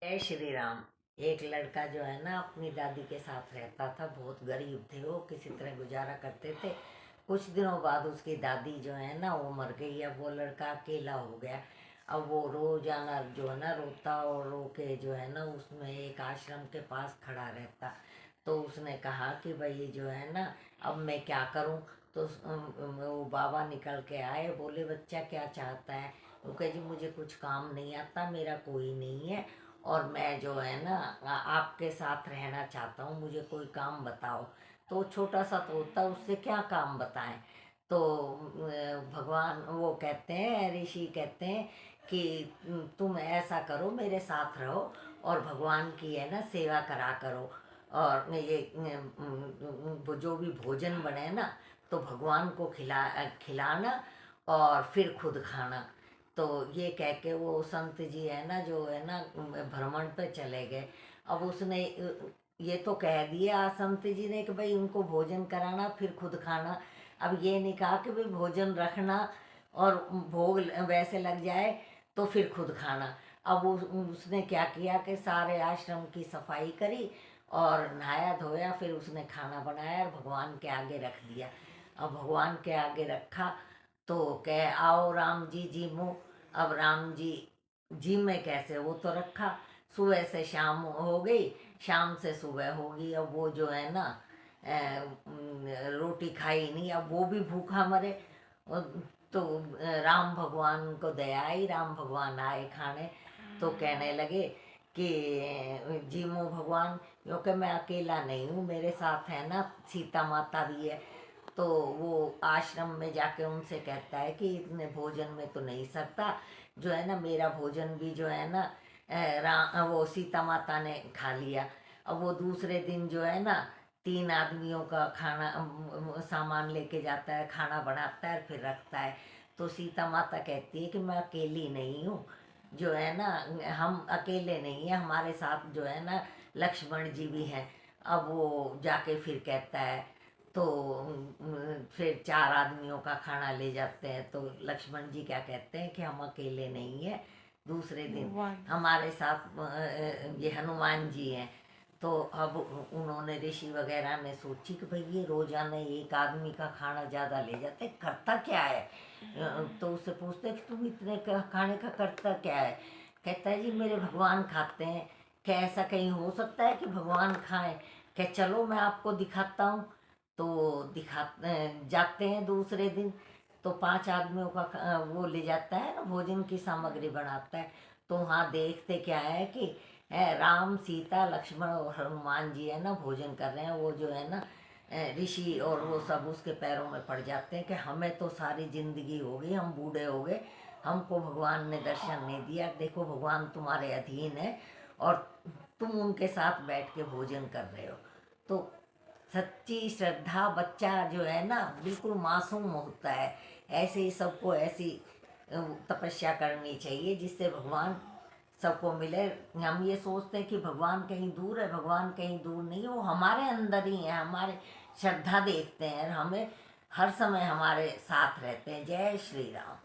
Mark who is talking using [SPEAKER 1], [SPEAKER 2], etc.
[SPEAKER 1] जय श्री राम। एक लड़का जो है ना अपनी दादी के साथ रहता था। बहुत गरीब थे, वो किसी तरह गुजारा करते थे। कुछ दिनों बाद उसकी दादी जो है ना वो मर गई। अब वो लड़का अकेला हो गया। अब वो रोजाना जो है ना रोता और रो के जो है ना उसमें एक आश्रम के पास खड़ा रहता। तो उसने कहा कि भाई जो है ना अब मैं क्या करूं। तो वो बाबा निकल के आए, बोले बच्चा क्या चाहता है। वो कहे जी मुझे कुछ काम नहीं आता, मेरा कोई नहीं है और मैं जो है ना आपके साथ रहना चाहता हूँ, मुझे कोई काम बताओ। तो छोटा सा तोता, उससे क्या काम बताएं। तो भगवान वो कहते हैं, ऋषि कहते हैं कि तुम ऐसा करो, मेरे साथ रहो और भगवान की है ना सेवा करा करो। और ये वो जो भी भोजन बने ना तो भगवान को खिलाना और फिर खुद खाना। तो ये कह के वो संत जी है ना जो है ना भ्रमण पे चले गए। अब उसने ये तो कह दिया संत जी ने कि भाई उनको भोजन कराना फिर खुद खाना। अब ये नहीं कहा कि भाई भोजन रखना और भोग वैसे लग जाए तो फिर खुद खाना। अब उसने क्या किया कि सारे आश्रम की सफाई करी और नहाया धोया, फिर उसने खाना बनाया और भगवान के आगे रख दिया। अब भगवान के आगे रखा तो कह आओ राम जी जी मुँह। अब राम जी जी में कैसे, वो तो रखा। सुबह से शाम हो गई, शाम से सुबह होगी। अब वो जो है ना रोटी खाई नहीं, अब वो भी भूखा मरे। तो राम भगवान को दया आई, राम भगवान आए खाने। तो कहने लगे कि जीमो भगवान, क्योंकि मैं अकेला नहीं हूँ, मेरे साथ है ना सीता माता भी है। तो वो आश्रम में जाके उनसे कहता है कि इतने भोजन में तो नहीं सकता, जो है ना मेरा भोजन भी जो है ना वो सीता माता ने खा लिया। अब वो दूसरे दिन जो है ना 3 आदमियों का खाना सामान लेके जाता है, खाना बनाता है फिर रखता है। तो सीता माता कहती है कि मैं अकेली नहीं हूँ, जो है ना हम अकेले नहीं हैं, हमारे साथ जो है ना लक्ष्मण जी भी हैं। अब वो जाके फिर कहता है तो फिर 4 आदमियों का खाना ले जाते हैं। तो लक्ष्मण जी क्या कहते हैं कि हम अकेले नहीं हैं, दूसरे दिन हमारे साथ ये हनुमान जी हैं। तो अब उन्होंने ऋषि वगैरह ने सोची कि भाई ये रोजाना एक आदमी का खाना ज़्यादा ले जाते, करता क्या है। तो उससे पूछते कि तुम इतने खाने का करता क्या है। कहता है जी मेरे भगवान खाते हैं। क्या ऐसा कहीं हो सकता है कि भगवान खाएं। क्या चलो मैं आपको दिखाता हूँ। तो दिखाते जाते हैं दूसरे दिन। तो 5 आदमियों का वो ले जाता है ना, भोजन की सामग्री बनाता है। तो वहाँ देखते क्या है कि राम सीता लक्ष्मण और हनुमान जी है ना भोजन कर रहे हैं। वो जो है ना ऋषि और वो सब उसके पैरों में पड़ जाते हैं कि हमें तो सारी जिंदगी हो गई, हम बूढ़े हो गए, हमको भगवान ने दर्शन नहीं दिया। देखो भगवान तुम्हारे अधीन है और तुम उनके साथ बैठ के भोजन कर रहे हो। तो सच्ची श्रद्धा बच्चा जो है ना बिल्कुल मासूम होता है। ऐसे ही सबको ऐसी तपस्या करनी चाहिए जिससे भगवान सबको मिले। हम ये सोचते हैं कि भगवान कहीं दूर है, भगवान कहीं दूर नहीं है, वो हमारे अंदर ही है। हमारे श्रद्धा देखते हैं, हमें हर समय हमारे साथ रहते हैं। जय श्री राम।